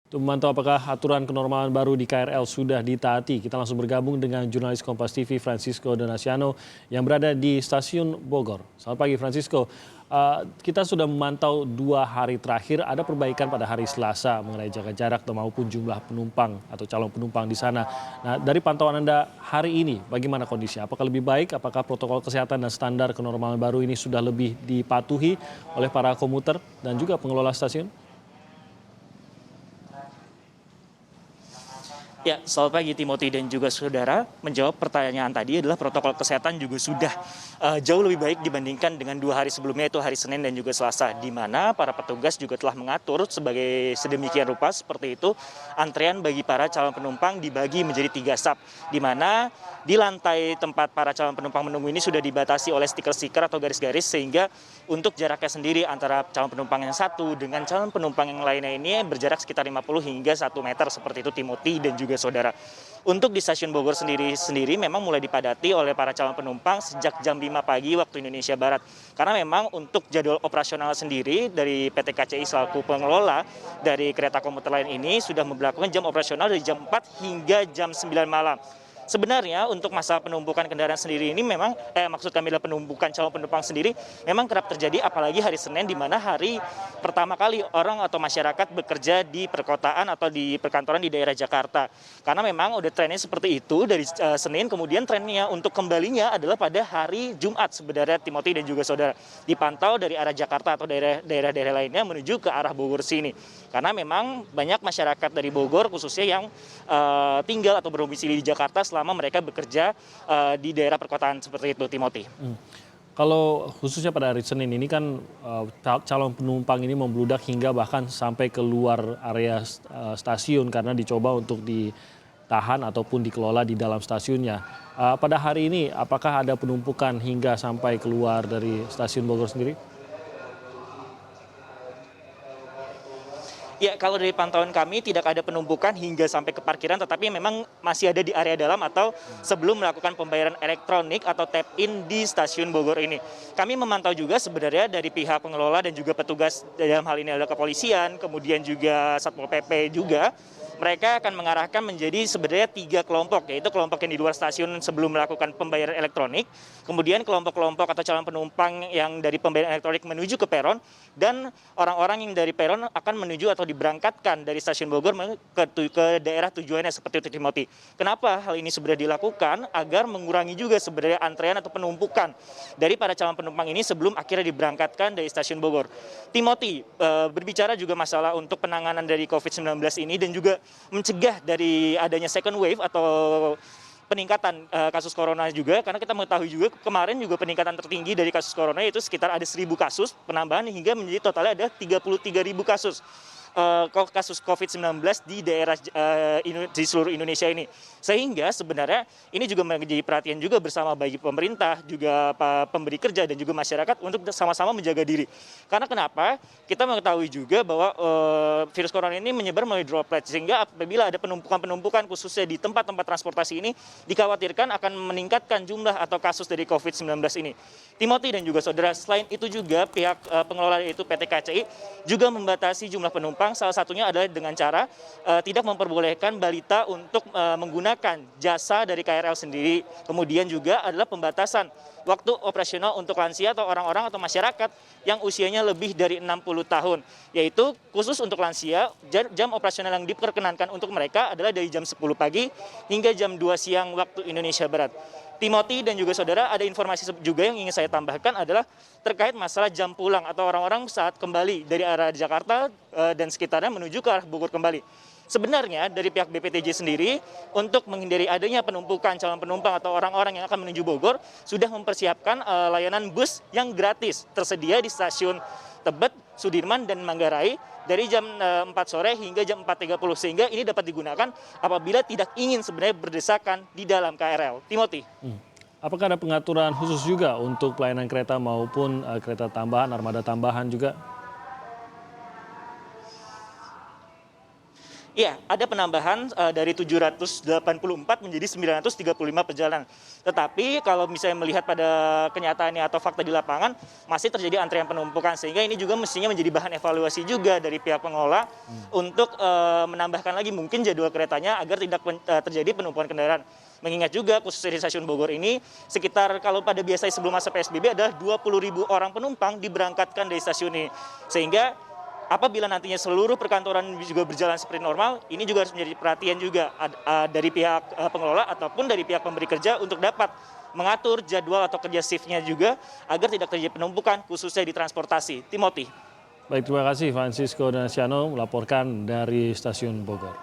Untuk memantau apakah aturan kenormalan baru di KRL sudah ditaati, kita langsung bergabung dengan jurnalis Kompas TV Francisco Donasiano yang berada di stasiun Bogor. Selamat pagi Francisco. Kita sudah memantau 2 hari terakhir ada perbaikan pada hari Selasa mengenai jaga jarak maupun jumlah penumpang atau calon penumpang di sana. Nah, dari pantauan Anda hari ini, bagaimana kondisinya? Apakah lebih baik? Apakah protokol kesehatan dan standar kenormalan baru ini sudah lebih dipatuhi oleh para komuter dan juga pengelola stasiun? Ya, selamat pagi Timothy dan juga saudara. Menjawab pertanyaan tadi adalah protokol kesehatan juga sudah jauh lebih baik dibandingkan dengan 2 hari sebelumnya, yaitu hari Senin dan juga Selasa, di mana para petugas juga telah mengatur sebagai sedemikian rupa seperti itu. Antrean bagi para calon penumpang dibagi menjadi 3 sub, di mana di lantai tempat para calon penumpang menunggu ini sudah dibatasi oleh stiker-stiker atau garis-garis, sehingga untuk jaraknya sendiri antara calon penumpang yang satu dengan calon penumpang yang lainnya ini berjarak sekitar 50 hingga 1 meter seperti itu Timothy dan juga saudara. Untuk di stasiun Bogor sendiri memang mulai dipadati oleh para calon penumpang sejak jam 5 pagi waktu Indonesia Barat. Karena memang untuk jadwal operasional sendiri dari PT KCI selaku pengelola dari kereta komuter lain ini sudah memberlakukan jam operasional dari jam 4 hingga jam 9 malam. Sebenarnya untuk masa penumpukan kendaraan sendiri ini memang, maksud kami adalah penumpukan calon penumpang sendiri memang kerap terjadi apalagi hari Senin, di mana hari pertama kali orang atau masyarakat bekerja di perkotaan atau di perkantoran di daerah Jakarta. Karena memang udah trennya seperti itu dari Senin, kemudian trennya untuk kembalinya adalah pada hari Jumat sebenarnya Timothy dan juga saudara. Dipantau dari arah Jakarta atau daerah-daerah lainnya menuju ke arah Bogor sini. Karena memang banyak masyarakat dari Bogor khususnya yang tinggal atau berdomisili di Jakarta selama mereka bekerja di daerah perkotaan seperti itu, Timothy. Kalau khususnya pada hari Senin ini kan calon penumpang ini membludak hingga bahkan sampai keluar area stasiun karena dicoba untuk ditahan ataupun dikelola di dalam stasiunnya. Pada hari ini apakah ada penumpukan hingga sampai keluar dari stasiun Bogor sendiri? Ya, kalau dari pantauan kami tidak ada penumpukan hingga sampai ke parkiran, tetapi memang masih ada di area dalam atau sebelum melakukan pembayaran elektronik atau tap-in di stasiun Bogor ini. Kami memantau juga sebenarnya dari pihak pengelola dan juga petugas dalam hal ini adalah kepolisian, kemudian juga Satpol PP juga. Mereka akan mengarahkan menjadi sebenarnya 3 kelompok, yaitu kelompok yang di luar stasiun sebelum melakukan pembayaran elektronik, kemudian kelompok-kelompok atau calon penumpang yang dari pembayaran elektronik menuju ke peron, dan orang-orang yang dari peron akan menuju atau diberangkatkan dari stasiun Bogor ke daerah tujuannya seperti itu Timothy. Kenapa hal ini sebenarnya dilakukan? Agar mengurangi juga sebenarnya antrean atau penumpukan dari para calon penumpang ini sebelum akhirnya diberangkatkan dari stasiun Bogor. Timothy, berbicara juga masalah untuk penanganan dari COVID-19 ini dan juga mencegah dari adanya second wave atau peningkatan kasus corona juga, karena kita mengetahui juga kemarin juga peningkatan tertinggi dari kasus corona yaitu sekitar ada 1.000 kasus penambahan hingga menjadi totalnya ada 33.000 kasus COVID-19 di daerah di seluruh Indonesia ini. Sehingga sebenarnya ini juga menjadi perhatian juga bersama bagi pemerintah, juga pemberi kerja dan juga masyarakat untuk sama-sama menjaga diri. Karena kenapa? Kita mengetahui juga bahwa virus corona ini menyebar melalui droplet, sehingga apabila ada penumpukan-penumpukan khususnya di tempat-tempat transportasi ini dikhawatirkan akan meningkatkan jumlah atau kasus dari COVID-19 ini. Timothy dan juga saudara, selain itu juga pihak pengelola yaitu PT KCI juga membatasi jumlah penumpang, salah satunya adalah dengan cara tidak memperbolehkan balita untuk menggunakan jasa dari KRL sendiri. Kemudian juga adalah pembatasan waktu operasional untuk lansia atau orang-orang atau masyarakat yang usianya lebih dari 60 tahun. Yaitu khusus untuk lansia, jam operasional yang diperkenankan untuk mereka adalah dari jam 10 pagi hingga jam 2 siang waktu Indonesia Barat. Timothy dan juga saudara, ada informasi juga yang ingin saya tambahkan adalah terkait masalah jam pulang atau orang-orang saat kembali dari arah Jakarta dan sekitarnya menuju ke arah Bogor kembali. Sebenarnya dari pihak BPTJ sendiri untuk menghindari adanya penumpukan calon penumpang atau orang-orang yang akan menuju Bogor sudah mempersiapkan layanan bus yang gratis tersedia di stasiun Tebet, Sudirman, dan Manggarai dari jam 4 sore hingga jam 4.30 sehingga ini dapat digunakan apabila tidak ingin sebenarnya berdesakan di dalam KRL. Timothy. Apakah ada pengaturan khusus juga untuk pelayanan kereta maupun kereta tambahan, armada tambahan juga? Iya, ada penambahan dari 784 menjadi 935 perjalanan. Tetapi kalau misalnya melihat pada kenyataannya atau fakta di lapangan, masih terjadi antrian penumpukan. Sehingga ini juga mestinya menjadi bahan evaluasi juga dari pihak pengelola untuk menambahkan lagi mungkin jadwal keretanya agar tidak terjadi penumpukan kendaraan. Mengingat juga khususnya di stasiun Bogor ini, sekitar kalau pada biasanya sebelum masa PSBB adalah 20.000 orang penumpang diberangkatkan dari stasiun ini. Sehingga apabila nantinya seluruh perkantoran juga berjalan seperti normal, ini juga harus menjadi perhatian juga dari pihak pengelola ataupun dari pihak pemberi kerja untuk dapat mengatur jadwal atau kerja shift-nya juga agar tidak terjadi penumpukan khususnya di transportasi. Timothy. Baik, terima kasih Francisco Donasiano melaporkan dari Stasiun Bogor.